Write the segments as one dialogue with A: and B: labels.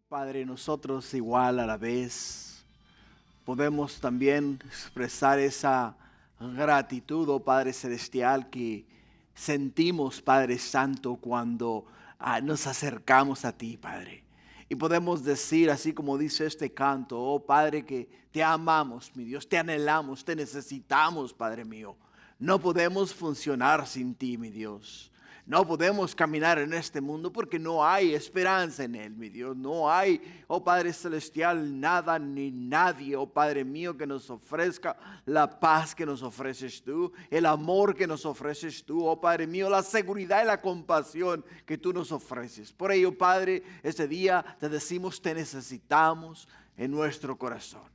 A: Padre, nosotros igual a la vez podemos también expresar esa gratitud, oh Padre Celestial, que sentimos, Padre Santo, cuando nos acercamos a ti, Padre. Y podemos decir, así como dice este canto, oh Padre, que te amamos, mi Dios, te anhelamos, te necesitamos, Padre mío. No podemos funcionar sin ti, mi Dios. No podemos caminar en este mundo porque no hay esperanza en él, mi Dios. No hay, oh Padre Celestial, nada ni nadie, oh Padre mío, que nos ofrezca la paz que nos ofreces tú, el amor que nos ofreces tú, oh Padre mío, la seguridad y la compasión que tú nos ofreces. Por ello, Padre, este día te decimos, te necesitamos en nuestro corazón.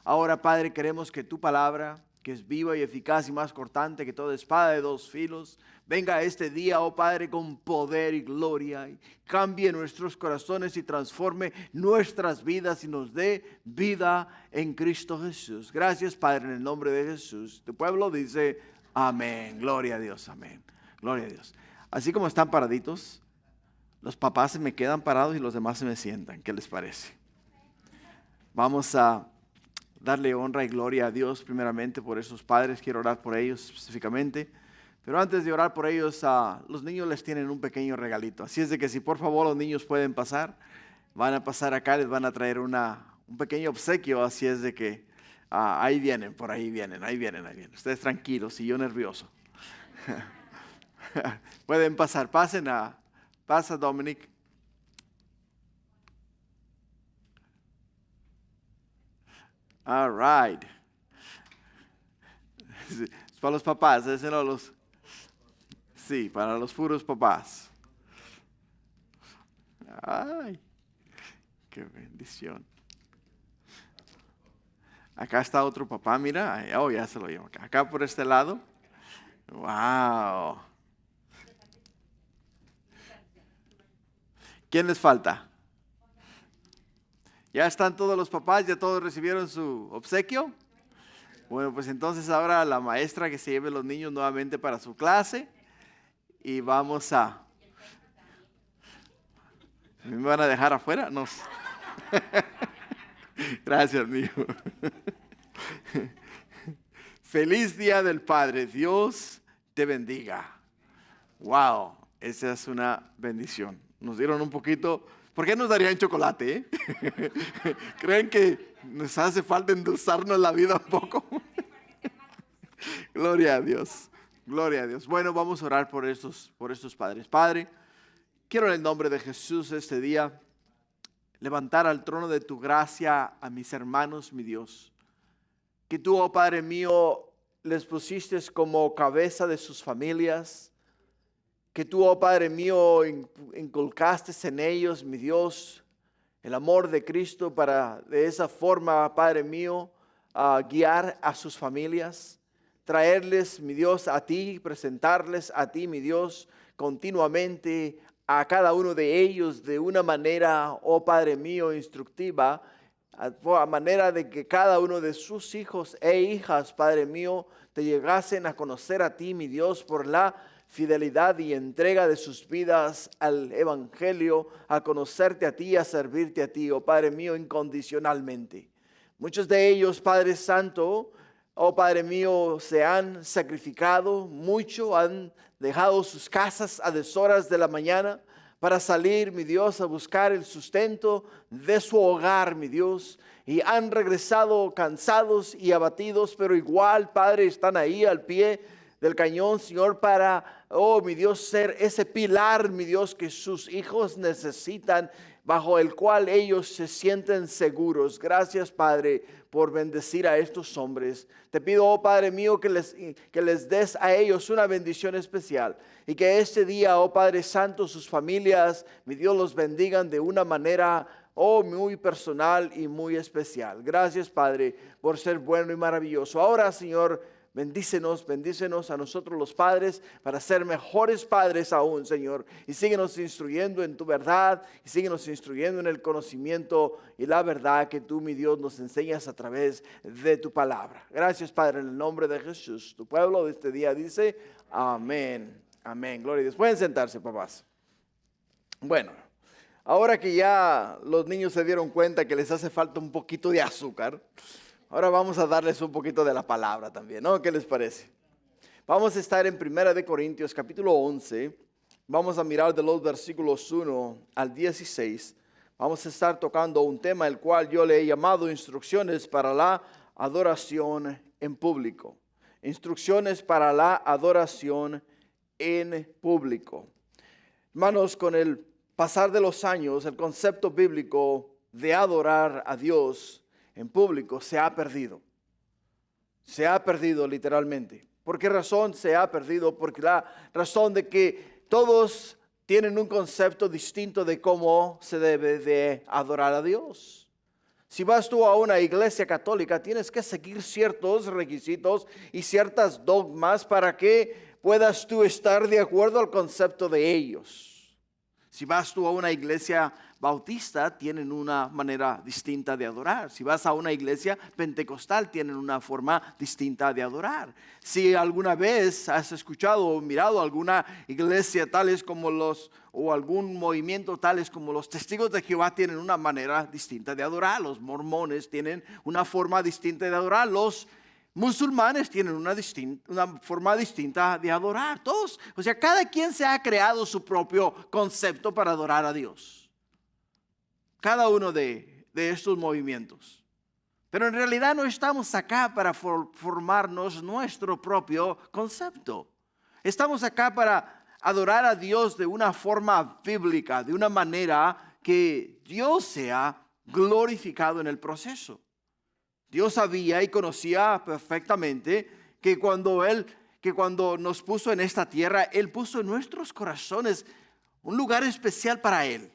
A: Ahora, Padre, queremos que tu palabra, que es viva y eficaz y más cortante que toda espada de dos filos, venga este día, oh Padre, con poder y gloria, y cambie nuestros corazones y transforme nuestras vidas y nos dé vida en Cristo Jesús. Gracias, Padre, en el nombre de Jesús. Tu pueblo dice, amén. Gloria a Dios, amén. Gloria a Dios. Así como están paraditos, los papás se me quedan parados y los demás se me sientan. ¿Qué les parece? Vamos a darle honra y gloria a Dios primeramente por esos padres. Quiero orar por ellos específicamente. Pero antes de orar por ellos, los niños les tienen un pequeño regalito. Así es de que si por favor los niños pueden pasar, van a pasar acá, les van a traer un pequeño obsequio. Así es de que ahí vienen, por ahí vienen. Ustedes tranquilos y yo nervioso. Pueden pasar, pasa Dominic. All right. Es para los papás, ese no los. Sí, para los puros papás. Ay, qué bendición. Acá está otro papá, mira. Oh, ya se lo llevo acá. Acá por este lado. Wow. ¿Quién les falta? ¿Ya están todos los papás? ¿Ya todos recibieron su obsequio? Bueno, pues entonces ahora la maestra que se lleve los niños nuevamente para su clase. Y vamos a... ¿Me van a dejar afuera? No. Gracias, mijo. Feliz Día del Padre. Dios te bendiga. Wow, esa es una bendición. Nos dieron un poquito... ¿Por qué nos darían chocolate? ¿Creen que nos hace falta endulzarnos la vida un poco? Gloria a Dios. Gloria a Dios. Bueno, vamos a orar por estos padres. Padre, quiero en el nombre de Jesús este día levantar al trono de tu gracia a mis hermanos, mi Dios. Que tú, oh Padre mío, les pusiste como cabeza de sus familias. Que tú, oh Padre mío, inculcaste en ellos, mi Dios, el amor de Cristo para de esa forma, Padre mío, guiar a sus familias, traerles, mi Dios, a ti, presentarles a ti, mi Dios, continuamente a cada uno de ellos de una manera, oh Padre mío, instructiva, a manera de que cada uno de sus hijos e hijas, Padre mío, te llegasen a conocer a ti, mi Dios, por la fidelidad y entrega de sus vidas al Evangelio, a conocerte a ti, a servirte a ti, oh Padre mío, incondicionalmente. Muchos de ellos, Padre Santo, oh Padre mío, se han sacrificado mucho, han dejado sus casas a deshoras de la mañana para salir, mi Dios, a buscar el sustento de su hogar, mi Dios. Y han regresado cansados y abatidos, pero igual, Padre, están ahí al pie del cañón, Señor, para, oh mi Dios, ser ese pilar, mi Dios, que sus hijos necesitan, bajo el cual ellos se sienten seguros. Gracias, Padre, por bendecir a estos hombres. Te pido, oh Padre mío, que les des a ellos una bendición especial. Y que este día, oh Padre Santo, sus familias, mi Dios, los bendigan de una manera, oh, muy personal y muy especial. Gracias, Padre, por ser bueno y maravilloso. Ahora, Señor, bendícenos a nosotros los padres para ser mejores padres aún, Señor. Y síguenos instruyendo en tu verdad y síguenos instruyendo en el conocimiento y la verdad que tú, mi Dios, nos enseñas a través de tu palabra. Gracias, Padre, en el nombre de Jesús. Tu pueblo de este día dice amén, amén. Gloria a Dios. Pueden sentarse, papás. Bueno, Ahora que ya los niños se dieron cuenta que les hace falta un poquito de azúcar, ahora vamos a darles un poquito de la palabra también, ¿no? ¿Qué les parece? Vamos a estar en 1 Corintios capítulo 11. Vamos a mirar de los versículos 1 al 16. Vamos a estar tocando un tema el cual yo le he llamado instrucciones para la adoración en público. Instrucciones para la adoración en público. Hermanos, con el pasar de los años, el concepto bíblico de adorar a Dios en público se ha perdido. Se ha perdido literalmente. ¿Por qué razón se ha perdido? Porque la razón de que todos tienen un concepto distinto de cómo se debe de adorar a Dios. Si vas tú a una iglesia católica, tienes que seguir ciertos requisitos y ciertas dogmas para que puedas tú estar de acuerdo al concepto de ellos. Si vas tú a una iglesia bautista, tienen una manera distinta de adorar. Si vas a una iglesia pentecostal, tienen una forma distinta de adorar. Si alguna vez has escuchado o mirado alguna iglesia tales como o algún movimiento tales como los Testigos de Jehová, tienen una manera distinta de adorar. Los mormones tienen una forma distinta de adorar. Los musulmanes tienen una forma distinta de adorar. Todos, o sea, cada quien se ha creado su propio concepto para adorar a Dios. Cada uno de estos movimientos. Pero en realidad no estamos acá para formarnos nuestro propio concepto. Estamos acá para adorar a Dios de una forma bíblica, de una manera que Dios sea glorificado en el proceso. Dios sabía y conocía perfectamente que cuando nos puso en esta tierra, Él puso en nuestros corazones un lugar especial para Él.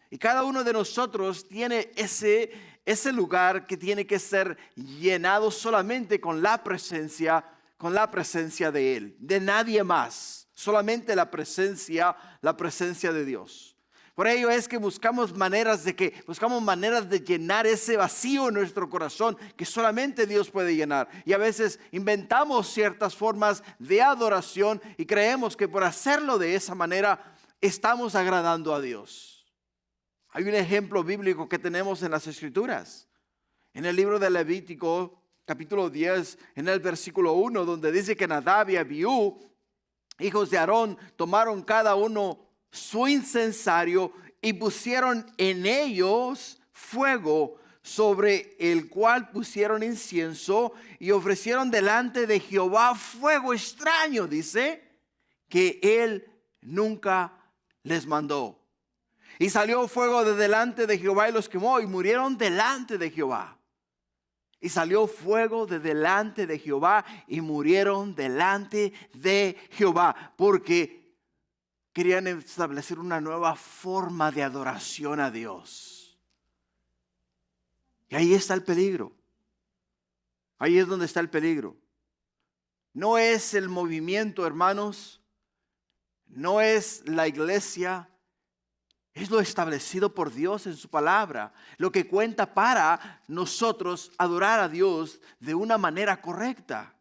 A: Y cada uno de nosotros tiene ese lugar que tiene que ser llenado solamente con la presencia de Él, de nadie más, solamente la presencia de Dios. Por ello es que buscamos maneras de llenar ese vacío en nuestro corazón que solamente Dios puede llenar. Y a veces inventamos ciertas formas de adoración y creemos que por hacerlo de esa manera estamos agradando a Dios. Hay un ejemplo bíblico que tenemos en las Escrituras. En el libro de Levítico, capítulo 10, en el versículo 1, donde dice que Nadab y Abiú, hijos de Aarón, tomaron cada uno su incensario y pusieron en ellos fuego, sobre el cual pusieron incienso y ofrecieron delante de Jehová fuego extraño, dice, que él nunca les mandó. Y salió fuego de delante de Jehová y los quemó y murieron delante de Jehová. Y salió fuego de delante de Jehová y murieron delante de Jehová, porque querían establecer una nueva forma de adoración a Dios. Y ahí está el peligro. Ahí es donde está el peligro. No es el movimiento, hermanos. No es la iglesia. Es lo establecido por Dios en su palabra. Lo que cuenta para nosotros adorar a Dios de una manera correcta.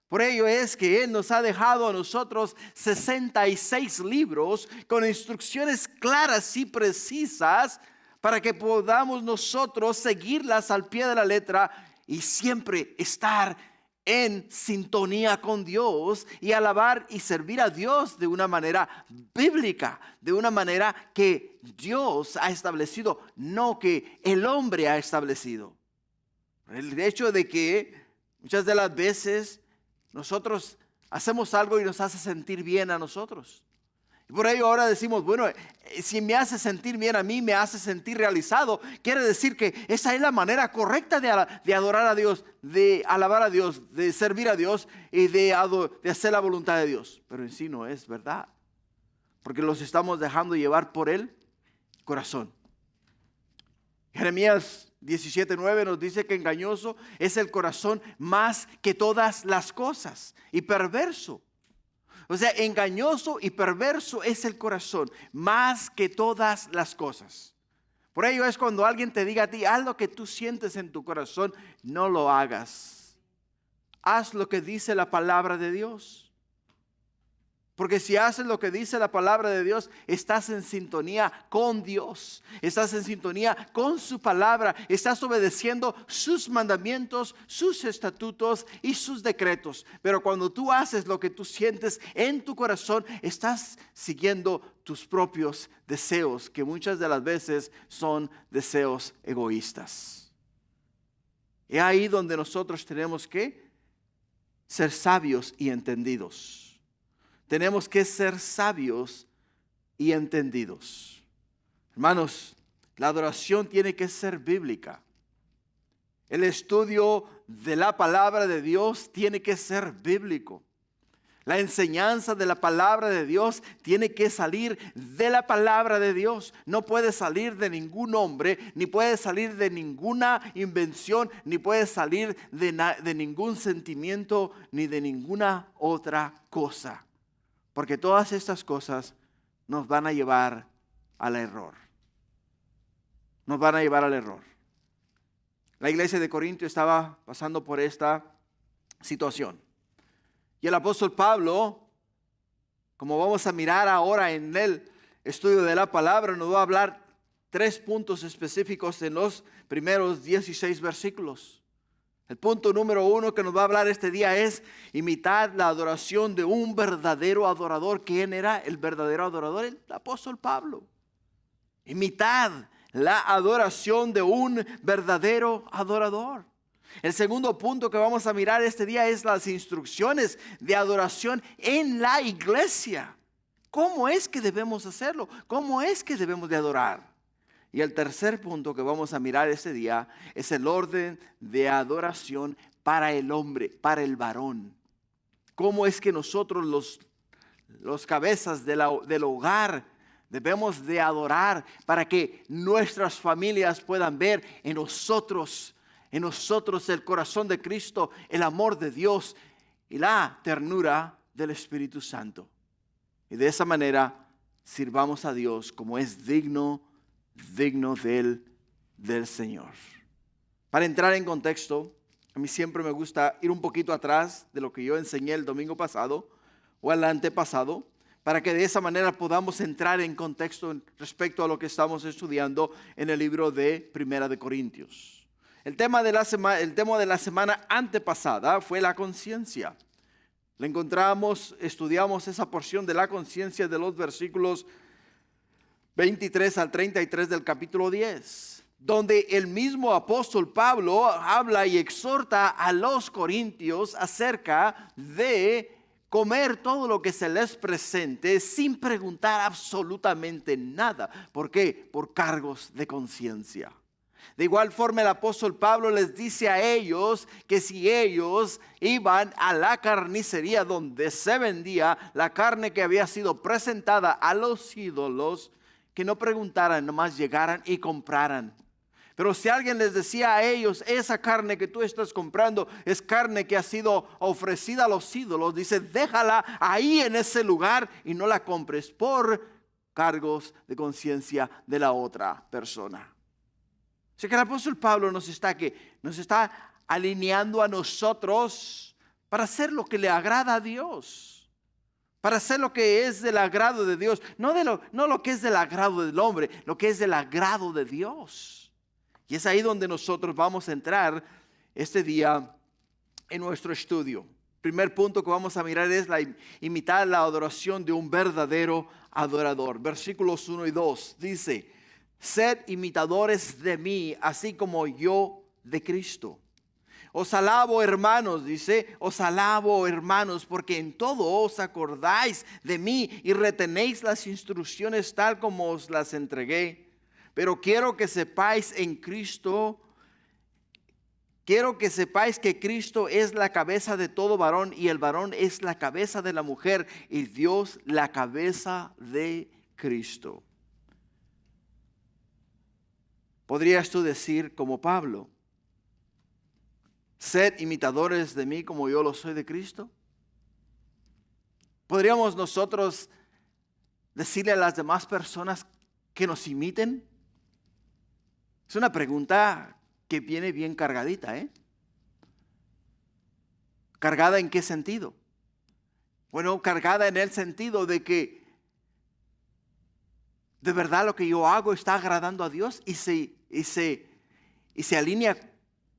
A: Por ello es que Él nos ha dejado a nosotros 66 libros con instrucciones claras y precisas para que podamos nosotros seguirlas al pie de la letra y siempre estar en sintonía con Dios y alabar y servir a Dios de una manera bíblica, de una manera que Dios ha establecido, no que el hombre ha establecido. El hecho de que muchas de las veces nosotros hacemos algo y nos hace sentir bien a nosotros. Y por ello ahora decimos, bueno, si me hace sentir bien a mí, me hace sentir realizado. Quiere decir que esa es la manera correcta de adorar a Dios, de alabar a Dios, de servir a Dios y de hacer la voluntad de Dios. Pero en sí no es verdad. Porque los estamos dejando llevar por el corazón. Jeremías 17:9 nos dice que engañoso es el corazón más que todas las cosas y perverso. O sea, engañoso y perverso es el corazón más que todas las cosas. Por ello es cuando alguien te diga a ti, haz lo que tú sientes en tu corazón, no lo hagas. Haz lo que dice la palabra de Dios. Porque si haces lo que dice la palabra de Dios, estás en sintonía con Dios. Estás en sintonía con su palabra. Estás obedeciendo sus mandamientos, sus estatutos y sus decretos. Pero cuando tú haces lo que tú sientes en tu corazón, estás siguiendo tus propios deseos, que muchas de las veces son deseos egoístas. Es ahí donde nosotros tenemos que ser sabios y entendidos. Tenemos que ser sabios y entendidos. Hermanos, la adoración tiene que ser bíblica. El estudio de la palabra de Dios tiene que ser bíblico. La enseñanza de la palabra de Dios tiene que salir de la palabra de Dios. No puede salir de ningún hombre, ni puede salir de ninguna invención, ni puede salir de ningún sentimiento, ni de ninguna otra cosa. Porque todas estas cosas nos van a llevar al error. Nos van a llevar al error. La iglesia de Corinto estaba pasando por esta situación. Y el apóstol Pablo, como vamos a mirar ahora en el estudio de la palabra, nos va a hablar 3 puntos específicos en los primeros 16 versículos. El punto número 1 que nos va a hablar este día es imitar la adoración de un verdadero adorador. ¿Quién era el verdadero adorador? El apóstol Pablo. Imitad la adoración de un verdadero adorador. El segundo punto que vamos a mirar este día es las instrucciones de adoración en la iglesia. ¿Cómo es que debemos hacerlo? ¿Cómo es que debemos de adorar? Y el tercer punto que vamos a mirar este día es el orden de adoración para el hombre, para el varón. ¿Cómo es que nosotros los cabezas del hogar debemos de adorar para que nuestras familias puedan ver en nosotros el corazón de Cristo, el amor de Dios y la ternura del Espíritu Santo? Y de esa manera sirvamos a Dios como es digno del Señor. Para entrar en contexto, a mí siempre me gusta ir un poquito atrás de lo que yo enseñé el domingo pasado o el antepasado, para que de esa manera podamos entrar en contexto respecto a lo que estamos estudiando en el libro de Primera de Corintios. El tema de la semana antepasada fue la conciencia. Estudiamos esa porción de la conciencia de los versículos 23 al 33 del capítulo 10, donde el mismo apóstol Pablo habla y exhorta a los corintios acerca de comer todo lo que se les presente sin preguntar absolutamente nada. ¿Por qué? Por cargos de conciencia. De igual forma el apóstol Pablo les dice a ellos que si ellos iban a la carnicería donde se vendía la carne que había sido presentada a los ídolos, que no preguntaran, nomás llegaran y compraran. Pero si alguien les decía a ellos, esa carne que tú estás comprando es carne que ha sido ofrecida a los ídolos, dice, déjala ahí en ese lugar y no la compres por cargos de conciencia de la otra persona. Así que el apóstol Pablo nos está alineando a nosotros para hacer lo que le agrada a Dios. Para hacer lo que es del agrado de Dios, no lo que es del agrado del hombre, lo que es del agrado de Dios. Y es ahí donde nosotros vamos a entrar este día en nuestro estudio. Primer punto que vamos a mirar es imitar la adoración de un verdadero adorador. Versículos 1 y 2 dice, sed imitadores de mí, así como yo de Cristo. Os alabo, hermanos, dice, os alabo, hermanos, porque en todo os acordáis de mí y retenéis las instrucciones tal como os las entregué. Pero quiero que sepáis que Cristo es la cabeza de todo varón y el varón es la cabeza de la mujer y Dios la cabeza de Cristo. ¿Podrías tú decir como Pablo, sed imitadores de mí como yo lo soy de Cristo? ¿Podríamos nosotros decirle a las demás personas que nos imiten? Es una pregunta que viene bien cargadita, ¿Cargada en qué sentido? Bueno, cargada en el sentido de que de verdad lo que yo hago está agradando a Dios y se alinea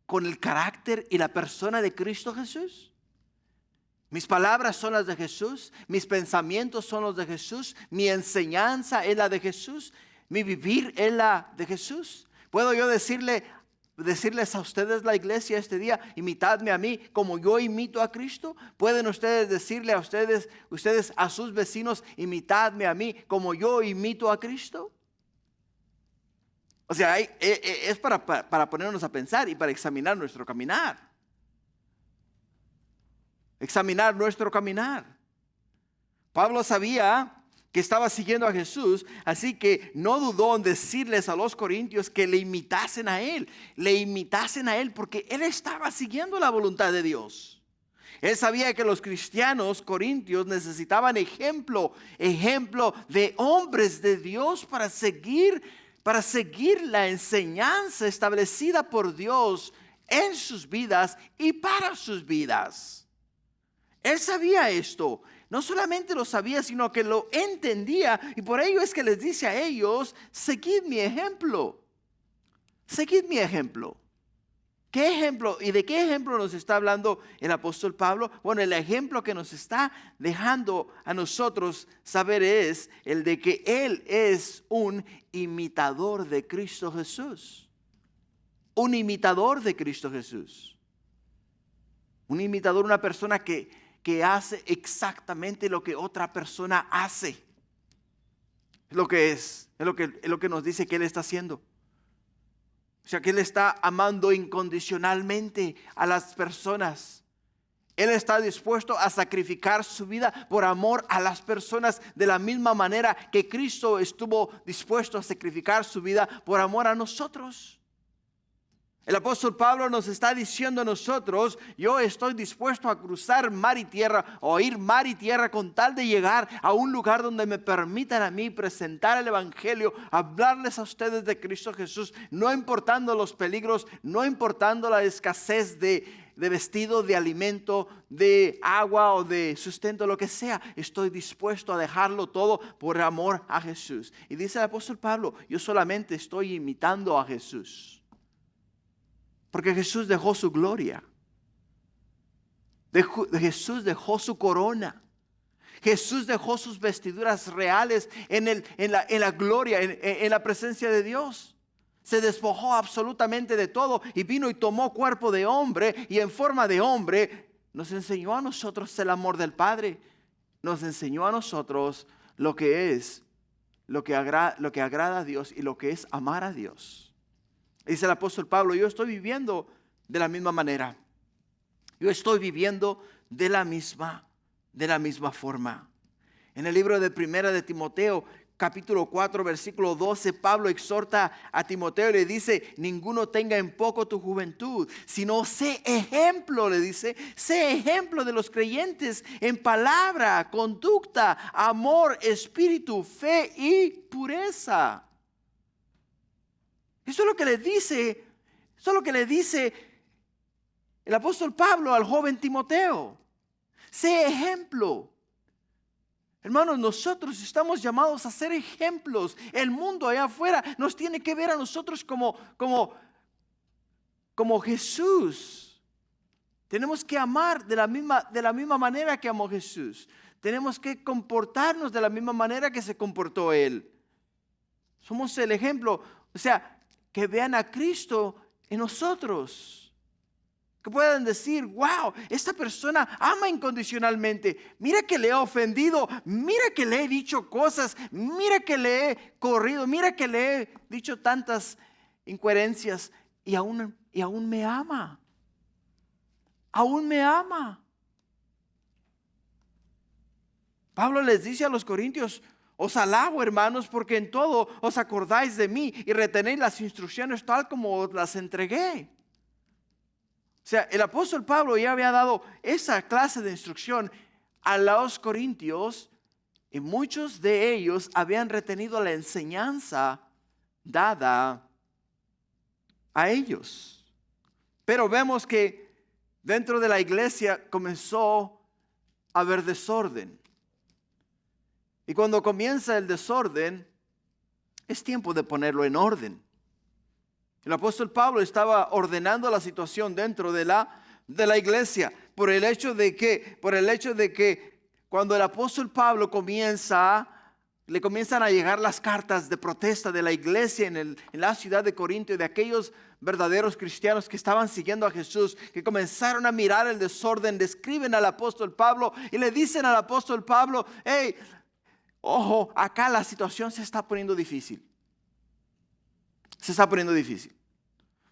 A: con el carácter y la persona de Cristo Jesús. Mis palabras son las de Jesús, mis pensamientos son los de Jesús, mi enseñanza es la de Jesús, mi vivir es la de Jesús. ¿Puedo yo decirles a ustedes, la iglesia, este día, imitadme a mí como yo imito a Cristo? ¿Pueden ustedes decirle a ustedes a sus vecinos, imitadme a mí como yo imito a Cristo? O sea, es para ponernos a pensar y para examinar nuestro caminar. Examinar nuestro caminar. Pablo sabía que estaba siguiendo a Jesús, así que no dudó en decirles a los corintios que le imitasen a él. Le imitasen a él porque él estaba siguiendo la voluntad de Dios. Él sabía que los cristianos corintios necesitaban ejemplo de hombres de Dios para seguir la enseñanza establecida por Dios en sus vidas y para sus vidas. Él sabía esto, no solamente lo sabía, sino que lo entendía, y por ello es que les dice a ellos, seguid mi ejemplo, seguid mi ejemplo. ¿Qué ejemplo? ¿Y de qué ejemplo nos está hablando el apóstol Pablo? Bueno, el ejemplo que nos está dejando a nosotros saber es el de que él es un imitador de Cristo Jesús. Un imitador de Cristo Jesús. Un imitador, una persona que hace exactamente lo que otra persona hace. Es lo que nos dice que él está haciendo. O sea, que él está amando incondicionalmente a las personas. Él está dispuesto a sacrificar su vida por amor a las personas de la misma manera que Cristo estuvo dispuesto a sacrificar su vida por amor a nosotros. El apóstol Pablo nos está diciendo a nosotros, yo estoy dispuesto a cruzar mar y tierra o ir mar y tierra con tal de llegar a un lugar donde me permitan a mí presentar el evangelio, hablarles a ustedes de Cristo Jesús, no importando los peligros, no importando la escasez de vestido, de alimento, de agua o de sustento, lo que sea. Estoy dispuesto a dejarlo todo por amor a Jesús. Y dice el apóstol Pablo, yo solamente estoy imitando a Jesús. Porque Jesús dejó su gloria. Jesús dejó su corona. Jesús dejó sus vestiduras reales en la gloria, en la presencia de Dios. Se despojó absolutamente de todo y vino y tomó cuerpo de hombre y en forma de hombre nos enseñó a nosotros el amor del Padre. Nos enseñó a nosotros lo que agrada a Dios y lo que es amar a Dios. Dice el apóstol Pablo, yo estoy viviendo de la misma manera. Yo estoy viviendo de la misma forma. En el libro de Primera de Timoteo, capítulo 4, versículo 12, Pablo exhorta a Timoteo y le dice, ninguno tenga en poco tu juventud, sino sé ejemplo, le dice, sé ejemplo de los creyentes en palabra, conducta, amor, espíritu, fe y pureza. Eso es lo que le dice el apóstol Pablo al joven Timoteo. Sé ejemplo. Hermanos, nosotros estamos llamados a ser ejemplos. El mundo allá afuera nos tiene que ver a nosotros como Jesús. Tenemos que amar de la misma manera que amó Jesús. Tenemos que comportarnos de la misma manera que se comportó Él. Somos el ejemplo. O sea, que vean a Cristo en nosotros. Que puedan decir, wow, esta persona ama incondicionalmente. Mira que le he ofendido, mira que le he dicho cosas, mira que le he corrido, mira que le he dicho tantas incoherencias y aún me ama. Aún me ama. Pablo les dice a los corintios, os alabo, hermanos, porque en todo os acordáis de mí y retenéis las instrucciones tal como os las entregué. O sea, el apóstol Pablo ya había dado esa clase de instrucción a los corintios y muchos de ellos habían retenido la enseñanza dada a ellos. Pero vemos que dentro de la iglesia comenzó a haber desorden. Y cuando comienza el desorden, es tiempo de ponerlo en orden. El apóstol Pablo estaba ordenando la situación dentro de la iglesia por el hecho de que cuando el apóstol Pablo le comienzan a llegar las cartas de protesta de la iglesia en la ciudad de Corinto y de aquellos verdaderos cristianos que estaban siguiendo a Jesús, que comenzaron a mirar el desorden, le escriben al apóstol Pablo y le dicen al apóstol Pablo: hey, ojo, acá la situación se está poniendo difícil. Se está poniendo difícil.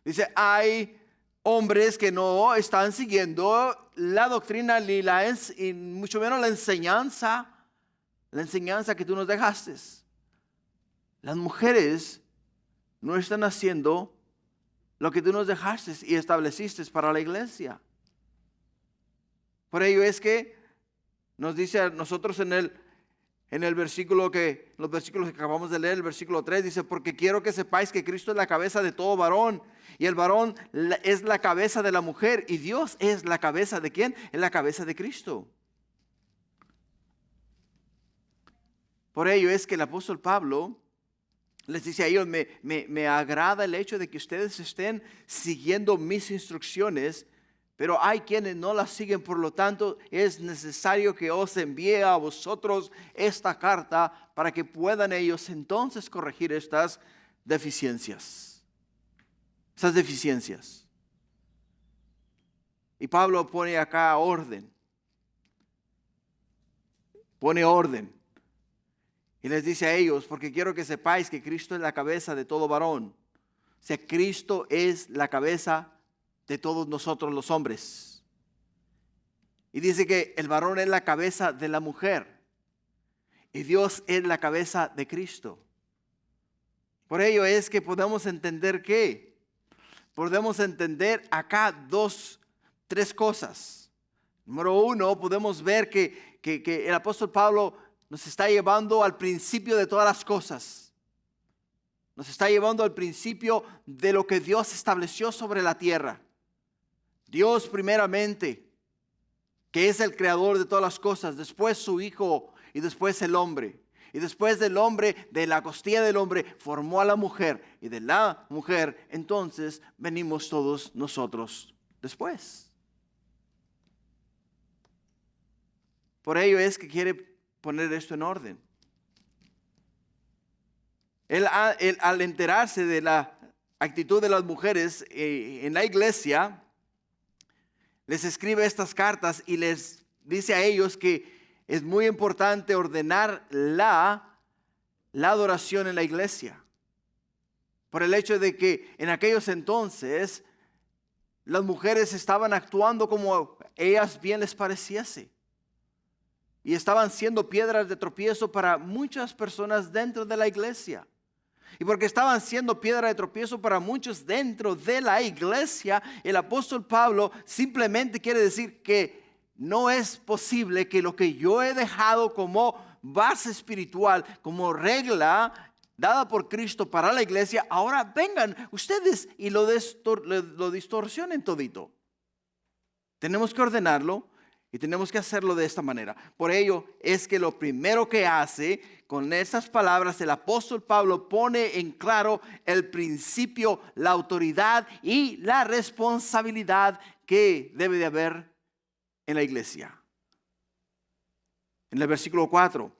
A: Dice, hay hombres que no están siguiendo la doctrina ni mucho menos la enseñanza que tú nos dejaste. Las mujeres no están haciendo lo que tú nos dejaste y estableciste para la iglesia. Por ello es que nos dice a nosotros en los versículos que acabamos de leer, el versículo 3 dice: porque quiero que sepáis que Cristo es la cabeza de todo varón, y el varón es la cabeza de la mujer, y Dios es la cabeza ¿de quién? Es la cabeza de Cristo. Por ello es que el apóstol Pablo les dice a ellos: me agrada el hecho de que ustedes estén siguiendo mis instrucciones, pero hay quienes no las siguen, por lo tanto es necesario que os envíe a vosotros esta carta para que puedan ellos entonces corregir estas deficiencias. Y Pablo pone acá orden. Pone orden. Y les dice a ellos: porque quiero que sepáis que Cristo es la cabeza de todo varón. O sea, Cristo es la cabeza de todos nosotros los hombres. Y dice que el varón es la cabeza de la mujer. Y Dios es la cabeza de Cristo. Por ello es que podemos entender podemos entender acá tres cosas. Número uno, podemos ver que el apóstol Pablo nos está llevando al principio de todas las cosas. Nos está llevando al principio de lo que Dios estableció sobre la tierra. Dios primeramente, que es el creador de todas las cosas, después su Hijo y después el hombre. Y después del hombre, de la costilla del hombre, formó a la mujer. Y de la mujer, entonces, venimos todos nosotros después. Por ello es que quiere poner esto en orden. Él al enterarse de la actitud de las mujeres en la iglesia, les escribe estas cartas y les dice a ellos que es muy importante ordenar la adoración en la iglesia. Por el hecho de que en aquellos entonces las mujeres estaban actuando como ellas bien les pareciese. Y estaban siendo piedras de tropiezo para muchas personas dentro de la iglesia. Y porque estaban siendo piedra de tropiezo para muchos dentro de la iglesia, el apóstol Pablo simplemente quiere decir que no es posible que lo que yo he dejado como base espiritual, como regla dada por Cristo para la iglesia, ahora vengan ustedes y lo distorsionen todito. Tenemos que ordenarlo y tenemos que hacerlo de esta manera. Por ello es que lo primero que hace con estas palabras el apóstol Pablo pone en claro el principio, la autoridad y la responsabilidad que debe de haber en la iglesia. En el versículo 4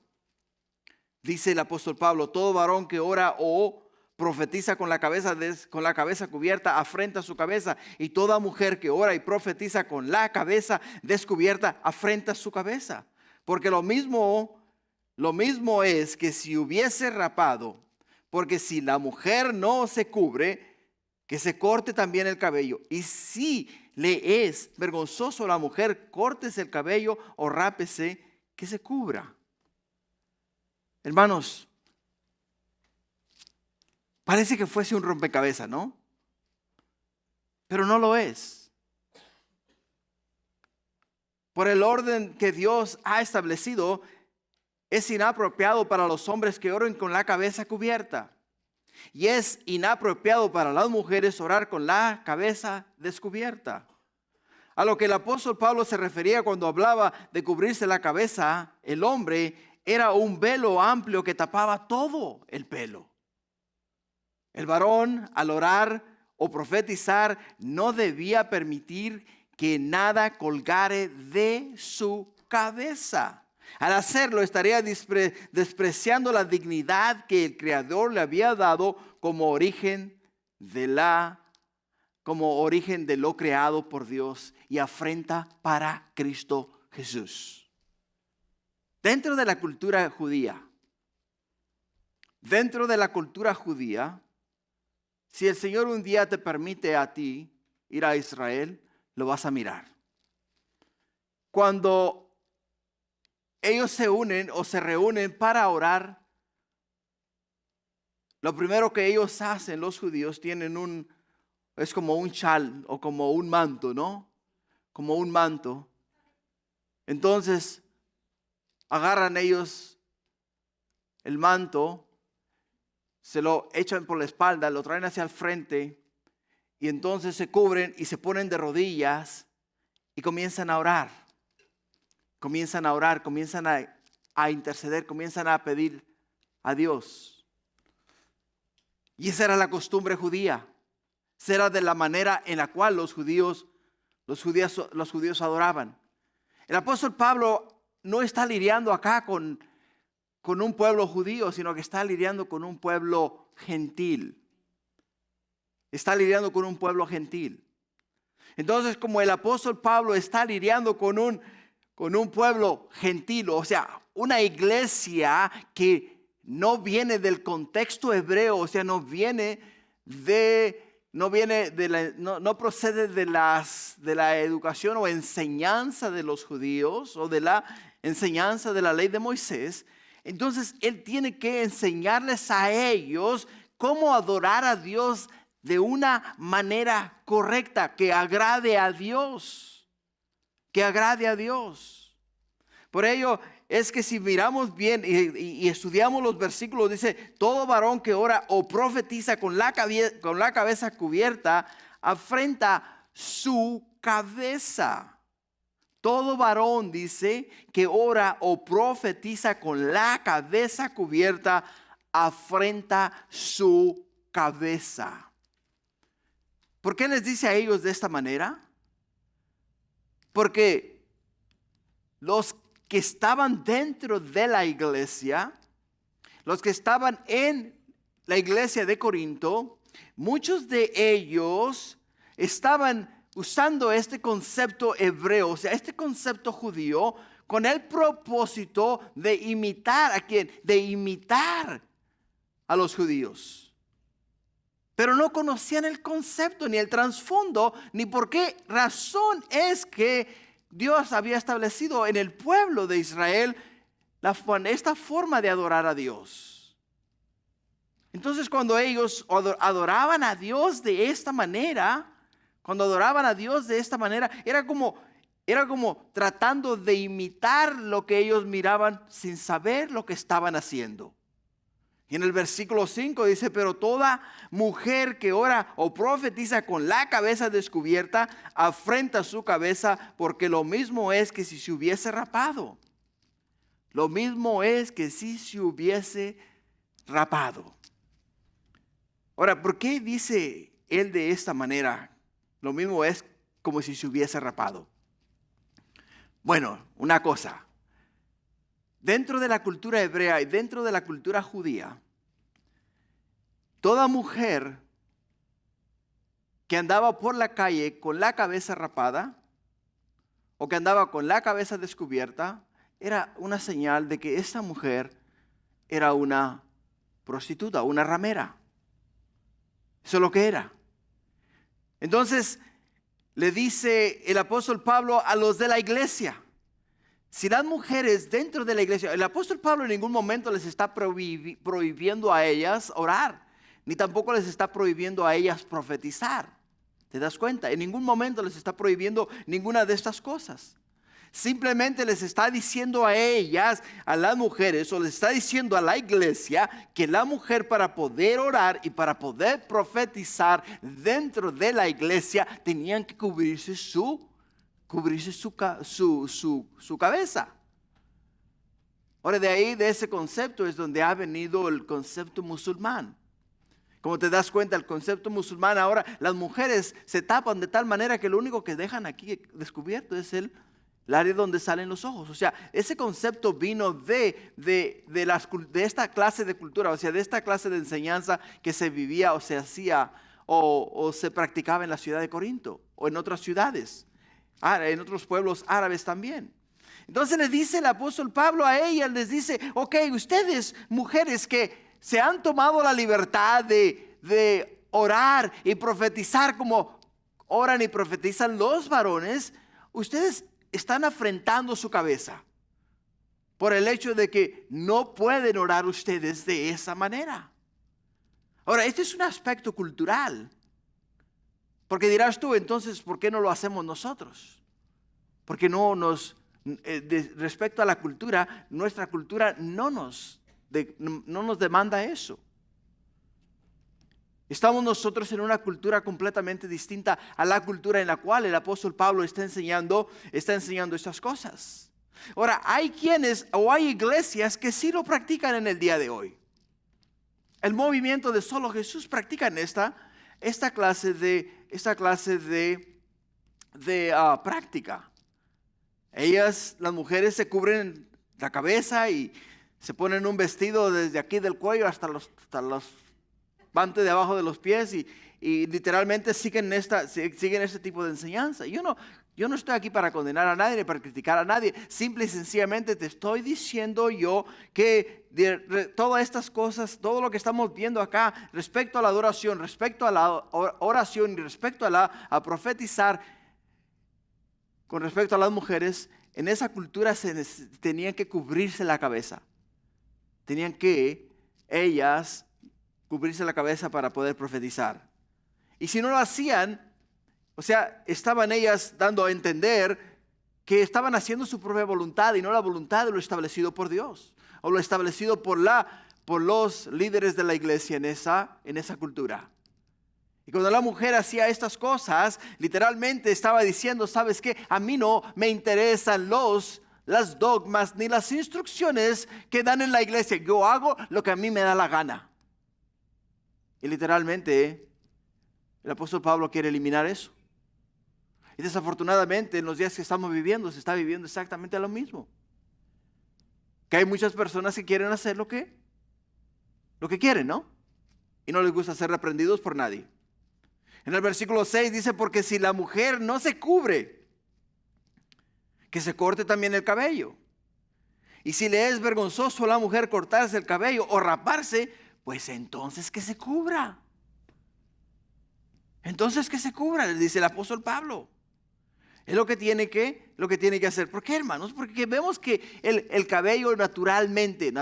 A: dice el apóstol Pablo: todo varón que ora o profetiza con la cabeza cubierta afrenta su cabeza, y toda mujer que ora y profetiza con la cabeza descubierta afrenta su cabeza. Porque lo mismo es que si hubiese rapado, porque si la mujer no se cubre, que se corte también el cabello. Y si le es vergonzoso a la mujer, córtese el cabello o rápese, que se cubra. Hermanos, parece que fuese un rompecabezas, ¿no? Pero no lo es. Por el orden que Dios ha establecido, es inapropiado para los hombres que oren con la cabeza cubierta. Y es inapropiado para las mujeres orar con la cabeza descubierta. A lo que el apóstol Pablo se refería cuando hablaba de cubrirse la cabeza, el hombre, era un velo amplio que tapaba todo el pelo. El varón, al orar o profetizar, no debía permitir que nada colgare de su cabeza. Al hacerlo, estaría despreciando la dignidad que el Creador le había dado como origen de lo creado por Dios y afrenta para Cristo Jesús. Dentro de la cultura judía, si el Señor un día te permite a ti ir a Israel, lo vas a mirar. Cuando ellos se unen o se reúnen para orar, lo primero que ellos hacen, los judíos, es como un chal o como un manto, ¿no? Como un manto. Entonces, agarran ellos el manto, se lo echan por la espalda, lo traen hacia el frente y entonces se cubren y se ponen de rodillas y comienzan a orar. Comienzan a interceder, comienzan a pedir a Dios. Y esa era la costumbre judía. Esa era de la manera en la cual los judíos adoraban. El apóstol Pablo no está lidiando acá con un pueblo judío, sino que está lidiando con un pueblo gentil. Está lidiando con un pueblo gentil. Entonces, como el apóstol Pablo está lidiando con un pueblo gentil, o sea, una iglesia que no viene del contexto hebreo, o sea, no procede de la educación o enseñanza de los judíos o de la enseñanza de la ley de Moisés. Entonces él tiene que enseñarles a ellos cómo adorar a Dios de una manera correcta, que agrade a Dios, Por ello es que si miramos bien y estudiamos los versículos, dice, todo varón que ora o profetiza con la cabeza cubierta, afrenta su cabeza. Todo varón, dice, que ora o profetiza con la cabeza cubierta, afrenta su cabeza. ¿Por qué les dice a ellos de esta manera? Porque los que estaban dentro de la iglesia, los que estaban en la iglesia de Corinto, muchos de ellos estaban usando este concepto hebreo, o sea, este concepto judío, con el propósito de imitar ¿a quién? De imitar a los judíos. Pero no conocían el concepto, ni el trasfondo, ni por qué razón es que Dios había establecido en el pueblo de Israel esta forma de adorar a Dios. Entonces, cuando ellos adoraban a Dios de esta manera, era como tratando de imitar lo que ellos miraban sin saber lo que estaban haciendo. Y en el versículo 5 dice, pero toda mujer que ora o profetiza con la cabeza descubierta, afrenta su cabeza, porque lo mismo es que si se hubiese rapado. Lo mismo es que si se hubiese rapado. Ahora, ¿por qué dice él de esta manera? Lo mismo es como si se hubiese rapado. Bueno, una cosa. Dentro de la cultura hebrea y dentro de la cultura judía, toda mujer que andaba por la calle con la cabeza rapada o que andaba con la cabeza descubierta era una señal de que esta mujer era una prostituta, una ramera. Eso es lo que era. Entonces le dice el apóstol Pablo a los de la iglesia, si las mujeres dentro de la iglesia, el apóstol Pablo en ningún momento les está prohibiendo a ellas orar, ni tampoco les está prohibiendo a ellas profetizar. ¿Te das cuenta? En ningún momento les está prohibiendo ninguna de estas cosas. Simplemente les está diciendo a ellas, a las mujeres, o les está diciendo a la iglesia que la mujer para poder orar y para poder profetizar dentro de la iglesia tenían que cubrirse su cubrirse su cabeza. Ahora, de ahí, de ese concepto, es donde ha venido el concepto musulmán. Como te das cuenta, el concepto musulmán, ahora las mujeres se tapan de tal manera que lo único que dejan aquí descubierto es el área donde salen los ojos. O sea, ese concepto vino de esta clase de cultura, o sea, de esta clase de enseñanza que se vivía o se hacía o se practicaba en la ciudad de Corinto o en otras ciudades, en otros pueblos árabes también. Entonces le dice el apóstol Pablo a ellas, les dice, ok, ustedes mujeres que se han tomado la libertad de orar y profetizar como oran y profetizan los varones, ustedes están afrentando su cabeza por el hecho de que no pueden orar ustedes de esa manera. Ahora, este es un aspecto cultural, porque dirás tú, entonces, ¿por qué no lo hacemos nosotros? Porque respecto a la cultura, nuestra cultura no nos demanda eso. Estamos nosotros en una cultura completamente distinta a la cultura en la cual el apóstol Pablo está enseñando estas cosas. Ahora, hay quienes o hay iglesias que sí lo practican en el día de hoy. El movimiento de Solo Jesús practican esta clase de práctica. Ellas, las mujeres, se cubren la cabeza y se ponen un vestido desde aquí del cuello hasta los parte de abajo de los pies y literalmente siguen este tipo de enseñanza. Yo no estoy aquí para condenar a nadie ni para criticar a nadie. Simple y sencillamente te estoy diciendo yo que todas estas cosas, todo lo que estamos viendo acá respecto a la adoración, respecto a la oración y respecto a profetizar con respecto a las mujeres, en esa cultura tenían que cubrirse la cabeza. Tenían que ellas cubrirse la cabeza para poder profetizar. Y si no lo hacían, o sea, estaban ellas dando a entender que estaban haciendo su propia voluntad y no la voluntad de lo establecido por Dios o lo establecido por los líderes de la iglesia en esa cultura. Y cuando la mujer hacía estas cosas, literalmente estaba diciendo, ¿sabes qué? A mí no me interesan las dogmas ni las instrucciones que dan en la iglesia. Yo hago lo que a mí me da la gana. Y literalmente el apóstol Pablo quiere eliminar eso. Y desafortunadamente en los días que estamos viviendo se está viviendo exactamente lo mismo. Que hay muchas personas que quieren hacer lo que quieren, ¿no? Y no les gusta ser reprendidos por nadie. En el versículo 6 dice, porque si la mujer no se cubre, que se corte también el cabello. Y si le es vergonzoso a la mujer cortarse el cabello o raparse, pues entonces que se cubra. Entonces que se cubra, le dice el apóstol Pablo. Es lo que tiene que hacer. ¿Por qué, hermanos? Porque vemos que el cabello naturalmente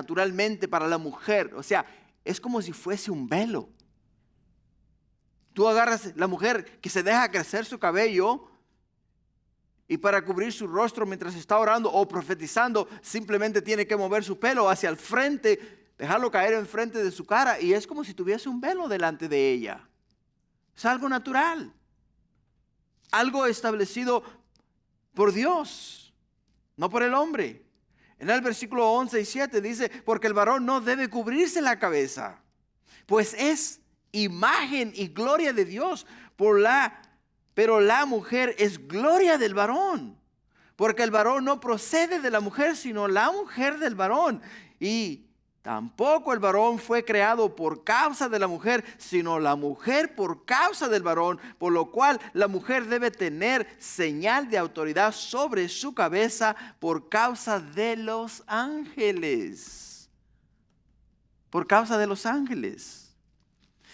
A: para la mujer, o sea, es como si fuese un velo. Tú agarras la mujer que se deja crecer su cabello y para cubrir su rostro mientras está orando o profetizando, simplemente tiene que mover su pelo hacia el frente, dejarlo caer enfrente de su cara y es como si tuviese un velo delante de ella. Es algo natural, algo establecido por Dios, no por el hombre. En el versículo 11 y 7 dice, porque el varón no debe cubrirse la cabeza, pues es imagen y gloria de Dios, pero la mujer es gloria del varón, porque el varón no procede de la mujer, sino la mujer del varón. Y tampoco el varón fue creado por causa de la mujer, sino la mujer por causa del varón, por lo cual la mujer debe tener señal de autoridad sobre su cabeza por causa de los ángeles. Por causa de los ángeles.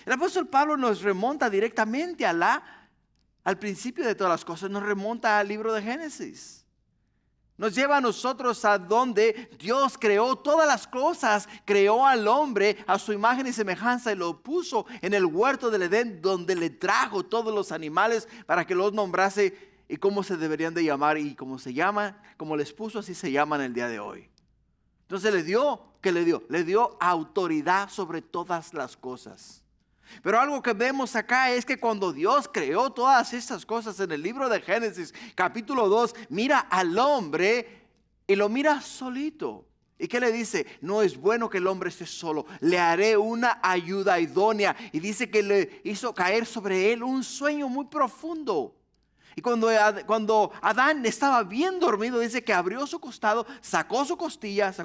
A: El apóstol Pablo nos remonta directamente al principio de todas las cosas, nos remonta al libro de Génesis. Nos lleva a nosotros a donde Dios creó todas las cosas, creó al hombre a su imagen y semejanza y lo puso en el huerto del Edén, donde le trajo todos los animales para que los nombrase y cómo se deberían de llamar y cómo se llaman, como les puso, así se llaman el día de hoy. Entonces le dio autoridad sobre todas las cosas. Pero algo que vemos acá es que cuando Dios creó todas estas cosas en el libro de Génesis, capítulo 2, mira al hombre y lo mira solito. ¿Y qué le dice? No es bueno que el hombre esté solo. Le haré una ayuda idónea. Y dice que le hizo caer sobre él un sueño muy profundo. Y cuando Adán estaba bien dormido, dice que abrió su costado, sacó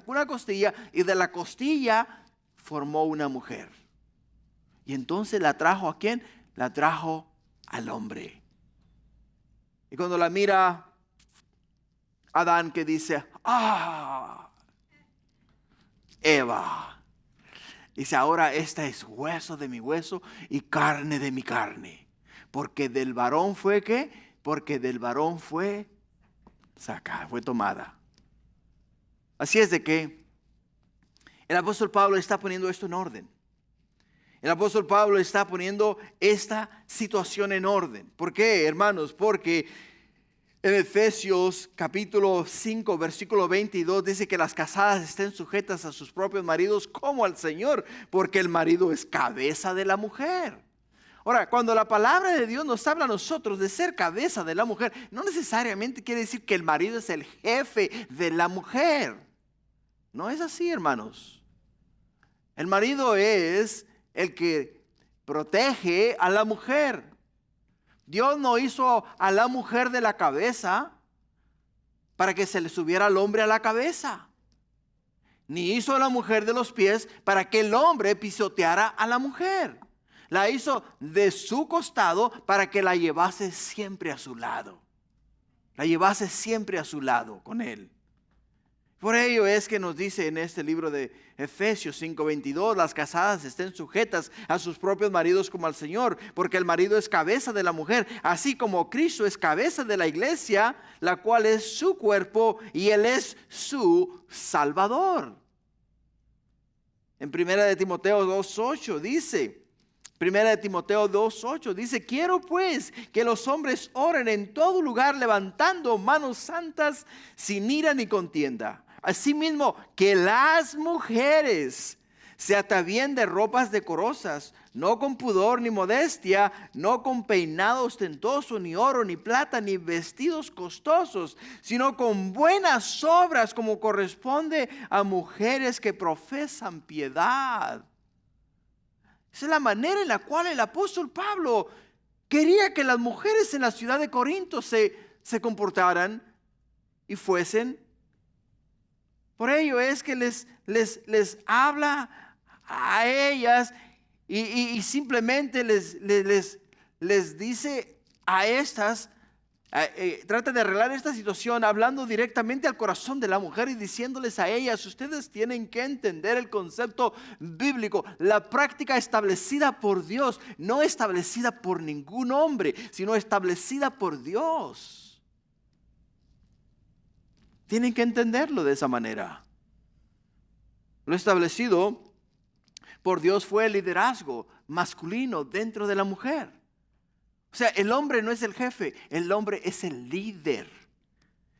A: una costilla y de la costilla formó una mujer. Y entonces la trajo ¿a quién? La trajo al hombre. Y cuando la mira Adán, que dice, Eva. Dice, ahora esta es hueso de mi hueso y carne de mi carne. Porque del varón fue ¿qué? Porque del varón fue sacada, fue tomada. Así es de que el apóstol Pablo está poniendo esto en orden. El apóstol Pablo está poniendo esta situación en orden. ¿Por qué, hermanos? Porque en Efesios capítulo 5, versículo 22 dice que las casadas estén sujetas a sus propios maridos como al Señor, porque el marido es cabeza de la mujer. Ahora, cuando la palabra de Dios nos habla a nosotros de ser cabeza de la mujer, no necesariamente quiere decir que el marido es el jefe de la mujer. No es así, hermanos. El marido es el que protege a la mujer. Dios no hizo a la mujer de la cabeza para que se le subiera al hombre a la cabeza. Ni hizo a la mujer de los pies para que el hombre pisoteara a la mujer. La hizo de su costado para que la llevase siempre a su lado. La llevase siempre a su lado con él. Por ello es que nos dice en este libro de Efesios 5:22, las casadas estén sujetas a sus propios maridos como al Señor, porque el marido es cabeza de la mujer, así como Cristo es cabeza de la iglesia, la cual es su cuerpo y Él es su Salvador. En 1 Timoteo 2:8 dice, 1 Timoteo 2:8 dice, quiero pues que los hombres oren en todo lugar levantando manos santas sin ira ni contienda. Asimismo, que las mujeres se atavíen de ropas decorosas, no con pudor ni modestia, no con peinado ostentoso, ni oro, ni plata, ni vestidos costosos, sino con buenas obras como corresponde a mujeres que profesan piedad. Esa es la manera en la cual el apóstol Pablo quería que las mujeres en la ciudad de Corinto se comportaran y fuesen. Por ello es que les habla a ellas y simplemente les dice a estas, trata de arreglar esta situación hablando directamente al corazón de la mujer y diciéndoles a ellas, ustedes tienen que entender el concepto bíblico, la práctica establecida por Dios, no establecida por ningún hombre, sino establecida por Dios. Tienen que entenderlo de esa manera. Lo establecido por Dios fue el liderazgo masculino dentro de la mujer. O sea, el hombre no es el jefe, el hombre es el líder.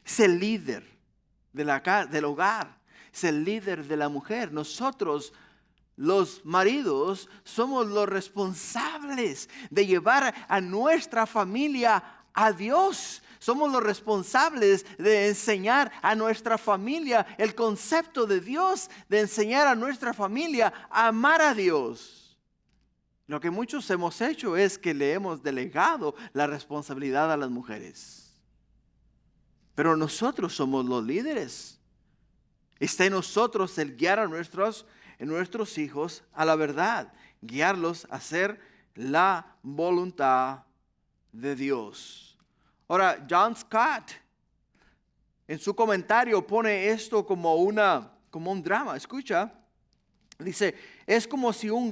A: Es el líder del hogar, es el líder de la mujer. Nosotros, los maridos, somos los responsables de llevar a nuestra familia a Dios. Somos los responsables de enseñar a nuestra familia el concepto de Dios, de enseñar a nuestra familia a amar a Dios. Lo que muchos hemos hecho es que le hemos delegado la responsabilidad a las mujeres. Pero nosotros somos los líderes. Está en nosotros el guiar a nuestros hijos a la verdad, guiarlos a hacer la voluntad de Dios. Ahora, John Stott en su comentario pone esto como un drama. Escucha, dice, es como si un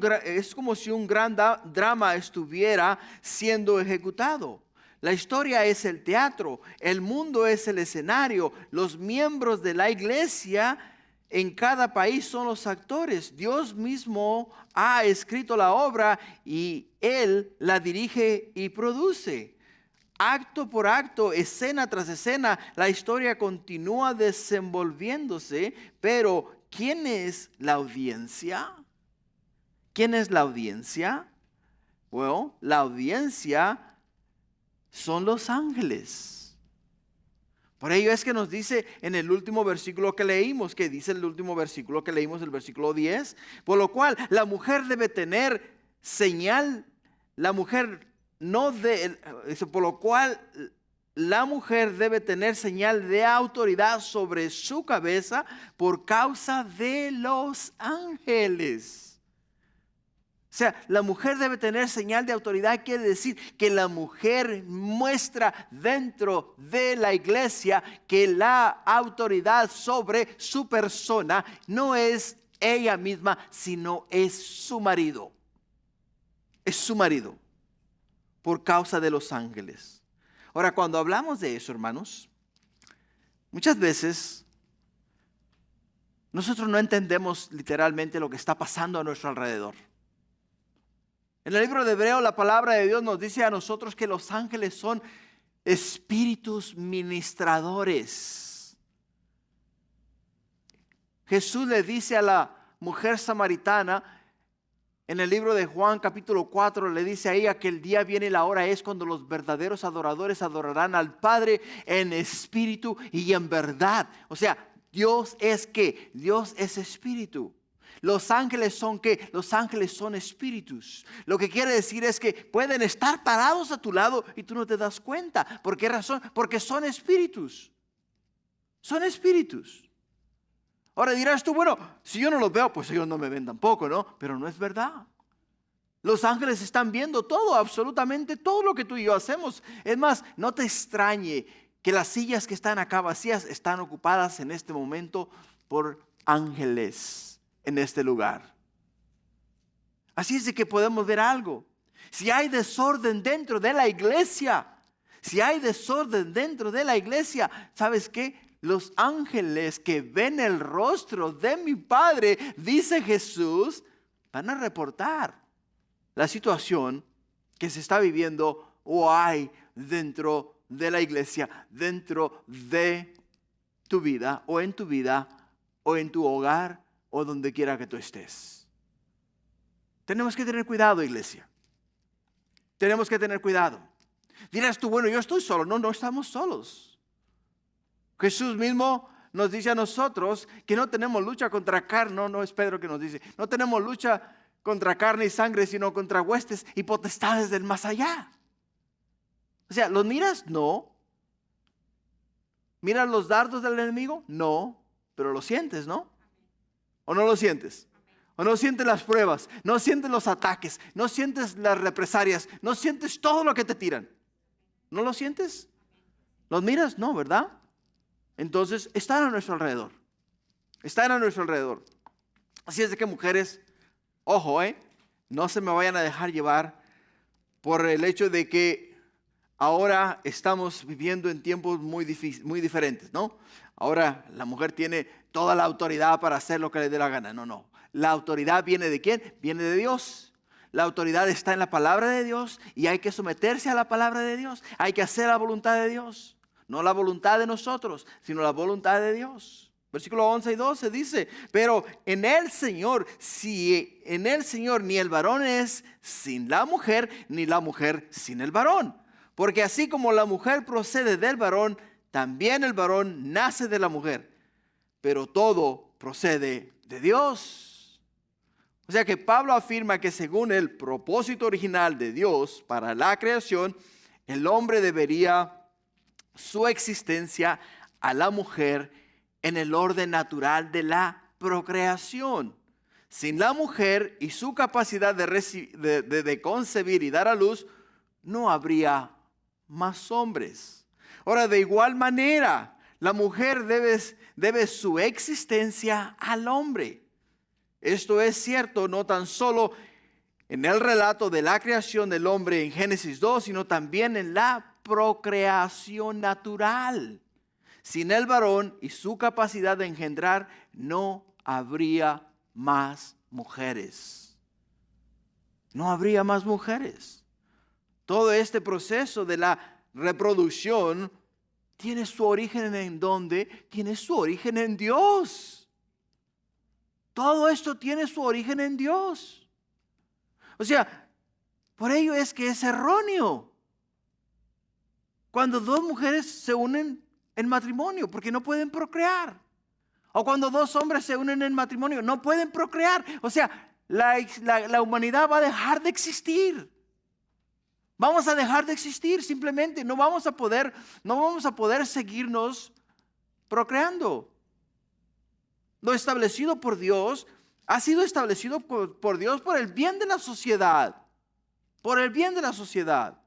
A: gran drama estuviera siendo ejecutado. La historia es el teatro, el mundo es el escenario, los miembros de la iglesia en cada país son los actores. Dios mismo ha escrito la obra y Él la dirige y produce. Acto por acto, escena tras escena, la historia continúa desenvolviéndose, pero ¿quién es la audiencia? ¿Quién es la audiencia? Bueno, la audiencia son los ángeles. Por ello es que nos dice en el último versículo que leímos, que dice el último versículo que leímos, el versículo 10, por lo cual la mujer debe tener señal, por lo cual la mujer debe tener señal de autoridad sobre su cabeza por causa de los ángeles. O sea, la mujer debe tener señal de autoridad, quiere decir que la mujer muestra dentro de la iglesia que la autoridad sobre su persona no es ella misma, sino es su marido. Es su marido, por causa de los ángeles. Ahora, cuando hablamos de eso, hermanos, muchas veces nosotros no entendemos literalmente lo que está pasando a nuestro alrededor. En el libro de Hebreo, la palabra de Dios nos dice a nosotros que los ángeles son espíritus ministradores. Jesús le dice a la mujer samaritana, en el libro de Juan capítulo 4, le dice a ella que el día viene y la hora es cuando los verdaderos adoradores adorarán al Padre en espíritu y en verdad. O sea, Dios es ¿qué? Dios es espíritu. Los ángeles son ¿qué? Los ángeles son espíritus. Lo que quiere decir es que pueden estar parados a tu lado y tú no te das cuenta. ¿Por qué razón? Porque son espíritus. Son espíritus. Ahora dirás tú, bueno, si yo no los veo, pues ellos no me ven tampoco, ¿no? Pero no es verdad. Los ángeles están viendo todo, absolutamente todo lo que tú y yo hacemos. Es más, no te extrañe que las sillas que están acá vacías están ocupadas en este momento por ángeles en este lugar. Así es de que podemos ver algo. Si hay desorden dentro de la iglesia, ¿sabes qué? Los ángeles que ven el rostro de mi Padre, dice Jesús, van a reportar la situación que se está viviendo o hay dentro de la iglesia, dentro de tu vida o en tu hogar o donde quiera que tú estés. Tenemos que tener cuidado, iglesia. Tenemos que tener cuidado. Dirás tú, bueno, yo estoy solo. No estamos solos. Jesús mismo nos dice a nosotros que no tenemos lucha contra carne. No es Pedro que nos dice. No tenemos lucha contra carne y sangre, sino contra huestes y potestades del más allá. O sea, ¿los miras? No. ¿Miras los dardos del enemigo? No. Pero lo sientes, ¿no? ¿O no lo sientes? ¿O no sientes las pruebas? ¿No sientes los ataques? ¿No sientes las represalias? ¿No sientes todo lo que te tiran? ¿No lo sientes? ¿Los miras? No, ¿verdad? Entonces están a nuestro alrededor. Están a nuestro alrededor. Así es de que mujeres, ojo, no se me vayan a dejar llevar por el hecho de que ahora estamos viviendo en tiempos muy diferentes, ¿no? Ahora la mujer tiene toda la autoridad para hacer lo que le dé la gana. No. La autoridad viene ¿de quién? Viene de Dios. La autoridad está en la palabra de Dios y hay que someterse a la palabra de Dios. Hay que hacer la voluntad de Dios. No la voluntad de nosotros, sino la voluntad de Dios. Versículo 11 y 12 dice, pero en el Señor, si en el Señor ni el varón es sin la mujer, ni la mujer sin el varón. Porque así como la mujer procede del varón, también el varón nace de la mujer. Pero todo procede de Dios. O sea que Pablo afirma que según el propósito original de Dios para la creación, el hombre debería su existencia a la mujer en el orden natural de la procreación. Sin la mujer y su capacidad de concebir y dar a luz, no habría más hombres. Ahora, de igual manera, la mujer debe su existencia al hombre. Esto es cierto no tan solo en el relato de la creación del hombre en Génesis 2, sino también en la procreación natural. Sin el varón y su capacidad de engendrar, no habría más mujeres. No habría más mujeres. Todo este proceso de la reproducción tiene su origen ¿en dónde? Tiene su origen en Dios. Todo esto tiene su origen en Dios. O sea, Por ello es que es erróneo cuando dos mujeres se unen en matrimonio, porque no pueden procrear. O cuando dos hombres se unen en matrimonio, no pueden procrear. O sea, la humanidad va a dejar de existir. Vamos a dejar de existir simplemente. No vamos a poder seguirnos procreando. Lo establecido por Dios ha sido establecido por Dios por el bien de la sociedad. Por el bien de la sociedad.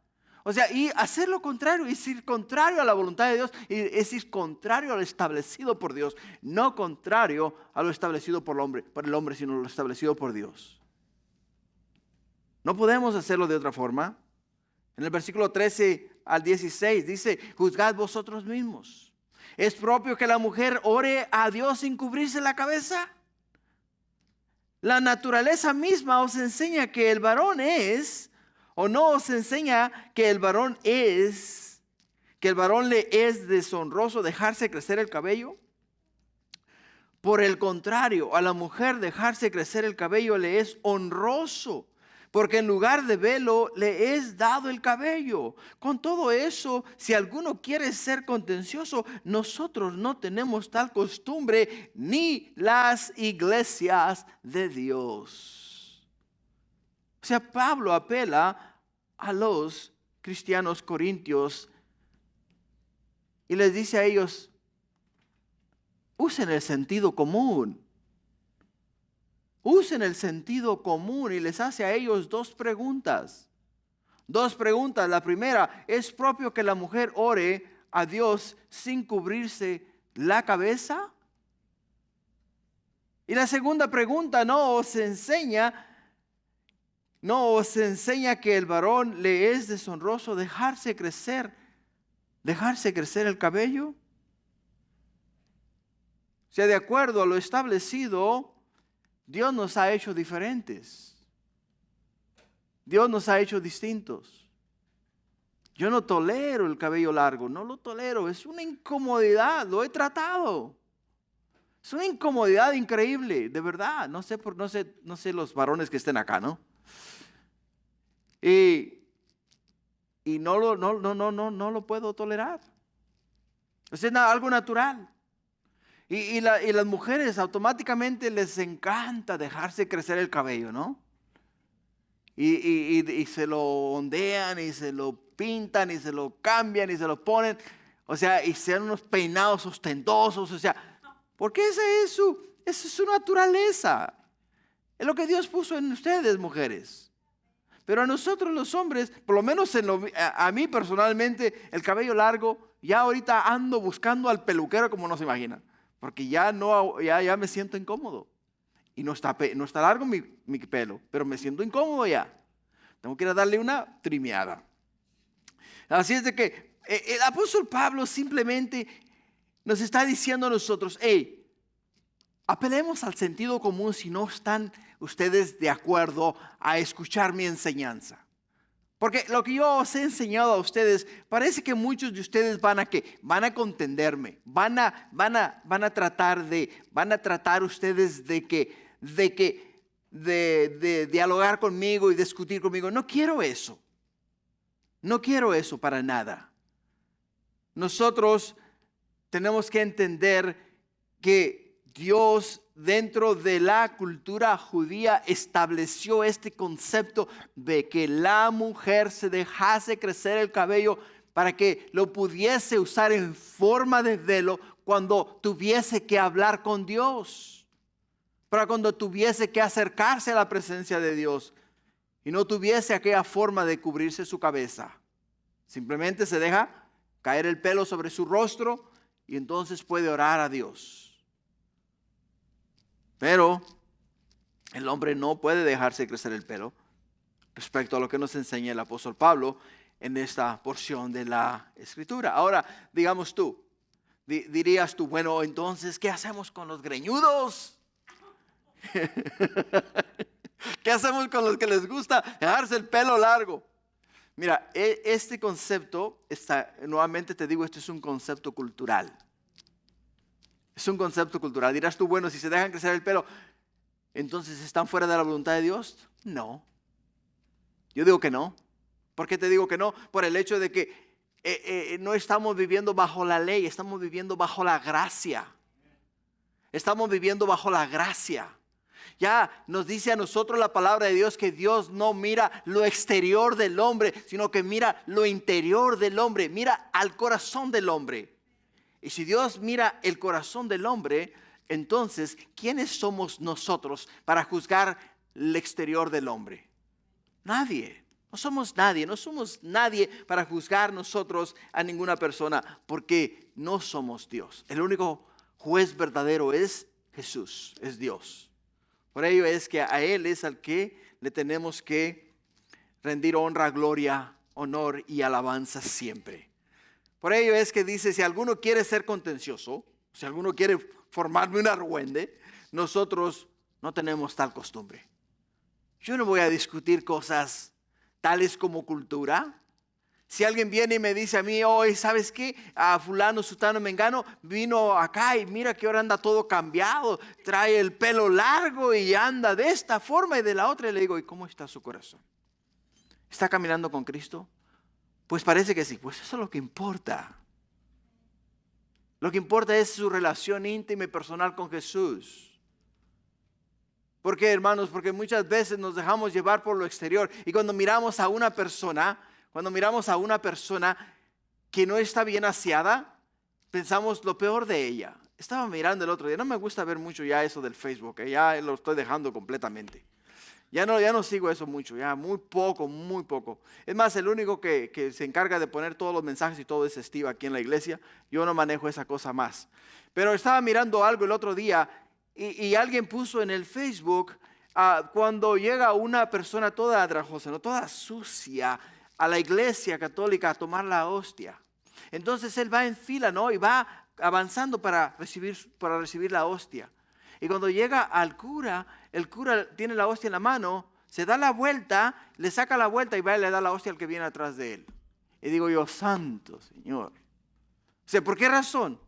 A: O sea, y hacer lo contrario, es ir contrario a la voluntad de Dios, es ir contrario a lo establecido por Dios, no contrario a lo establecido por el hombre, sino lo establecido por Dios. No podemos hacerlo de otra forma. En el versículo 13 al 16 dice, juzgad vosotros mismos. ¿Es propio que la mujer ore a Dios sin cubrirse la cabeza? La naturaleza misma os enseña que el varón es... ¿O no os enseña que el varón le es deshonroso dejarse crecer el cabello? Por el contrario, a la mujer dejarse crecer el cabello le es honroso, porque en lugar de velo le es dado el cabello. Con todo eso, si alguno quiere ser contencioso, nosotros no tenemos tal costumbre, ni las iglesias de Dios. O sea, Pablo apela a los cristianos corintios y les dice a ellos, usen el sentido común. Usen el sentido común y les hace a ellos dos preguntas. La primera, ¿es propio que la mujer ore a Dios sin cubrirse la cabeza? Y la segunda pregunta, ¿no os enseña que el varón le es deshonroso dejarse crecer el cabello? O sea, de acuerdo a lo establecido, Dios nos ha hecho diferentes. Dios nos ha hecho distintos. Yo no tolero el cabello largo, no lo tolero, es una incomodidad, lo he tratado. Es una incomodidad increíble, de verdad. No sé los varones que estén acá, ¿no? Y no lo puedo tolerar. Es algo natural. Y las mujeres automáticamente les encanta dejarse crecer el cabello, ¿no? Y se lo ondean y se lo pintan y se lo cambian y se lo ponen. O sea, y sean unos peinados ostentosos. O sea, porque esa es su naturaleza. Es lo que Dios puso en ustedes, mujeres. Pero a nosotros los hombres, por lo menos a mí personalmente, el cabello largo, ya ahorita ando buscando al peluquero como no se imaginan. Porque ya me siento incómodo. Y no está largo mi pelo, pero me siento incómodo ya. Tengo que ir a darle una trimeada. Así es de que el apóstol Pablo simplemente nos está diciendo a nosotros, hey, apelemos al sentido común si no están ustedes de acuerdo a escuchar mi enseñanza. Porque lo que yo os he enseñado a ustedes, parece que muchos de ustedes van a contenderme, van a tratar ustedes de dialogar conmigo y discutir conmigo. No quiero eso para nada. Nosotros tenemos que entender que Dios dentro de la cultura judía estableció este concepto de que la mujer se dejase crecer el cabello para que lo pudiese usar en forma de velo cuando tuviese que hablar con Dios, para cuando tuviese que acercarse a la presencia de Dios y no tuviese aquella forma de cubrirse su cabeza. Simplemente se deja caer el pelo sobre su rostro y entonces puede orar a Dios. Pero el hombre no puede dejarse crecer el pelo respecto a lo que nos enseña el apóstol Pablo en esta porción de la Escritura. Ahora, digamos dirías tú, bueno, entonces, ¿qué hacemos con los greñudos? ¿Qué hacemos con los que les gusta dejarse el pelo largo? Mira, este concepto, nuevamente te digo, este es un concepto cultural. Es un concepto cultural. Dirás tú, bueno, si se dejan crecer el pelo, entonces ¿están fuera de la voluntad de Dios? No. Yo digo que no. ¿Por qué te digo que no? Por el hecho de que no estamos viviendo bajo la ley, estamos viviendo bajo la gracia. Estamos viviendo bajo la gracia. Ya nos dice a nosotros la palabra de Dios que Dios no mira lo exterior del hombre, sino que mira lo interior del hombre, mira al corazón del hombre. Y si Dios mira el corazón del hombre, entonces, ¿quiénes somos nosotros para juzgar el exterior del hombre? Nadie. No somos nadie para juzgar nosotros a ninguna persona, porque no somos Dios. El único juez verdadero es Jesús, es Dios. Por ello es que a Él es al que le tenemos que rendir honra, gloria, honor y alabanza siempre. Por ello es que dice, si alguno quiere ser contencioso, si alguno quiere formarme un argüende, nosotros no tenemos tal costumbre. Yo no voy a discutir cosas tales como cultura. Si alguien viene y me dice a mí, hoy, ¿sabes qué? A fulano, sutano, mengano, vino acá y mira que ahora anda todo cambiado, trae el pelo largo y anda de esta forma y de la otra. Y le digo, ¿y cómo está su corazón? ¿Está caminando con Cristo? Pues parece que sí. Pues eso es lo que importa. Lo que importa es su relación íntima y personal con Jesús. ¿Por qué, hermanos? Porque muchas veces nos dejamos llevar por lo exterior. Y cuando miramos a una persona que no está bien aseada, pensamos lo peor de ella. Estaba mirando el otro día, no me gusta ver mucho ya eso del Facebook, ya lo estoy dejando completamente. Ya no sigo eso mucho, ya muy poco. Es más, el único que se encarga de poner todos los mensajes y todo es Steve aquí en la iglesia. Yo no manejo esa cosa más. Pero estaba mirando algo el otro día y alguien puso en el Facebook, cuando llega una persona toda andrajosa, ¿no? Toda sucia, a la iglesia católica a tomar la hostia. Entonces él va en fila, ¿no? Y va avanzando para recibir la hostia. Y cuando llega al cura, el cura tiene la hostia en la mano, se da la vuelta, le saca la vuelta y va y le da la hostia al que viene atrás de él. Y digo yo, santo Señor. O sea, ¿por qué razón?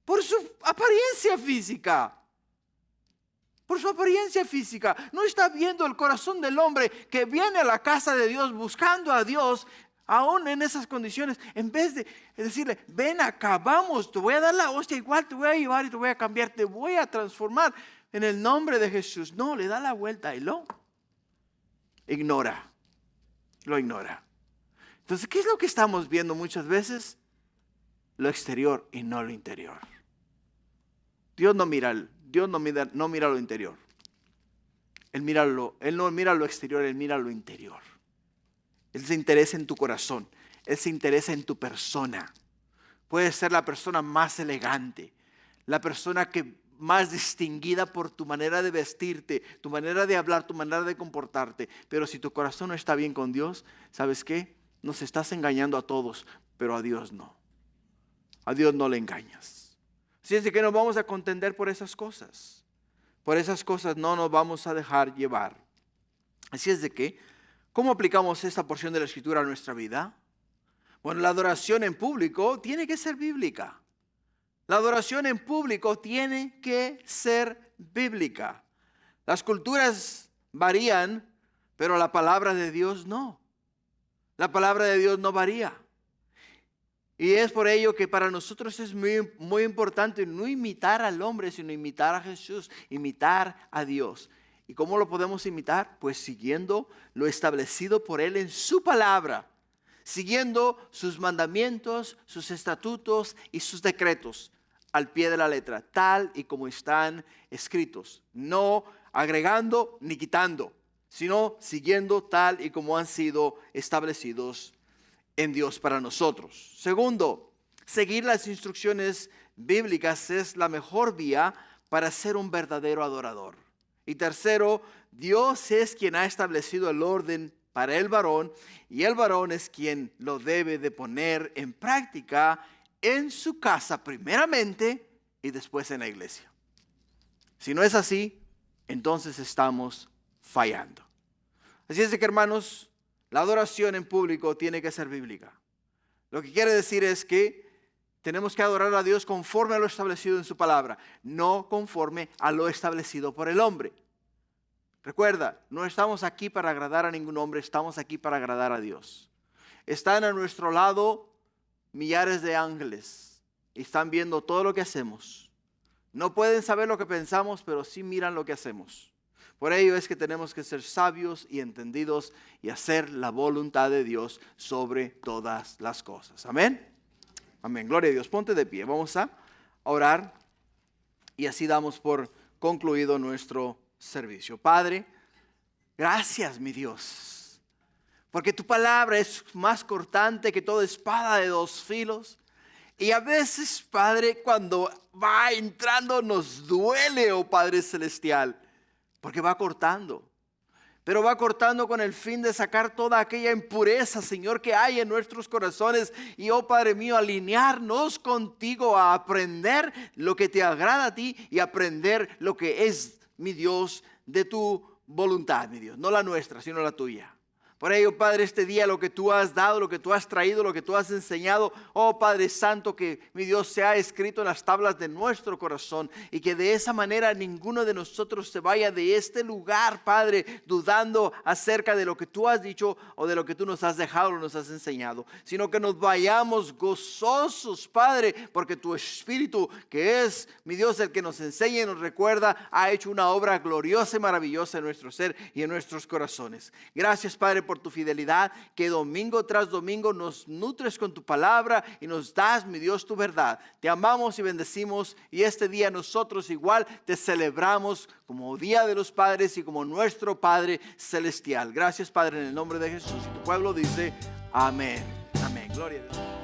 A: Por su apariencia física. Por su apariencia física. No está viendo el corazón del hombre que viene a la casa de Dios buscando a Dios, aún en esas condiciones. En vez de decirle, ven acá, vamos, te voy a dar la hostia, igual te voy a llevar y te voy a cambiar, te voy a transformar en el nombre de Jesús. No, le da la vuelta y lo ignora. Lo ignora. Entonces, ¿qué es lo que estamos viendo muchas veces? Lo exterior y no lo interior. Dios no mira lo interior. Él no mira lo exterior, Él mira lo interior. Él se interesa en tu corazón. Él se interesa en tu persona. Puedes ser la persona más elegante, la persona más distinguida por tu manera de vestirte, tu manera de hablar, tu manera de comportarte. Pero si tu corazón no está bien con Dios, ¿sabes qué? Nos estás engañando a todos, pero a Dios no. A Dios no le engañas. Así es de que nos vamos a contender por esas cosas. Por esas cosas no nos vamos a dejar llevar. Así es de que, ¿cómo aplicamos esta porción de la Escritura a nuestra vida? Bueno, la adoración en público tiene que ser bíblica. La adoración en público tiene que ser bíblica. Las culturas varían, pero la palabra de Dios no. La palabra de Dios no varía. Y es por ello que para nosotros es muy, muy importante no imitar al hombre, sino imitar a Jesús, imitar a Dios. ¿Y cómo lo podemos imitar? Pues siguiendo lo establecido por Él en su palabra, siguiendo sus mandamientos, sus estatutos y sus decretos al pie de la letra, tal y como están escritos, no agregando ni quitando, sino siguiendo tal y como han sido establecidos en Dios para nosotros. Segundo, seguir las instrucciones bíblicas es la mejor vía para ser un verdadero adorador. Y tercero, Dios es quien ha establecido el orden para el varón y el varón es quien lo debe de poner en práctica en su casa primeramente y después en la iglesia. Si no es así, entonces estamos fallando. Así es de que, hermanos, la adoración en público tiene que ser bíblica. Lo que quiere decir es que tenemos que adorar a Dios conforme a lo establecido en su palabra, no conforme a lo establecido por el hombre. Recuerda, no estamos aquí para agradar a ningún hombre, estamos aquí para agradar a Dios. Están a nuestro lado millares de ángeles y están viendo todo lo que hacemos. No pueden saber lo que pensamos, pero sí miran lo que hacemos. Por ello es que tenemos que ser sabios y entendidos y hacer la voluntad de Dios sobre todas las cosas. Amén. Amén. Gloria a Dios. Ponte de pie. Vamos a orar y así damos por concluido nuestro servicio. Padre, gracias, mi Dios, porque tu palabra es más cortante que toda espada de dos filos. Y a veces, Padre, cuando va entrando nos duele, oh Padre Celestial, porque va cortando. Pero va cortando con el fin de sacar toda aquella impureza, Señor, que hay en nuestros corazones. Y, oh Padre mío, alinearnos contigo a aprender lo que te agrada a ti y aprender lo que es, mi Dios, de tu voluntad, mi Dios. No la nuestra, sino la tuya. Por ello, Padre, este día lo que tú has dado, lo que tú has traído, lo que tú has enseñado, oh Padre Santo, que mi Dios sea escrito en las tablas de nuestro corazón y que de esa manera ninguno de nosotros se vaya de este lugar, Padre, dudando acerca de lo que tú has dicho o de lo que tú nos has dejado o nos has enseñado, sino que nos vayamos gozosos, Padre, porque tu Espíritu, que es, mi Dios, el que nos enseña y nos recuerda, ha hecho una obra gloriosa y maravillosa en nuestro ser y en nuestros corazones. Gracias, Padre, por tu fidelidad, que domingo tras domingo nos nutres con tu palabra y nos das, mi Dios, tu verdad. Te amamos y bendecimos, y este día nosotros igual te celebramos como Día de los Padres y como nuestro Padre Celestial. Gracias, Padre, en el nombre de Jesús. Y tu pueblo dice amén. Amén. Gloria a Dios.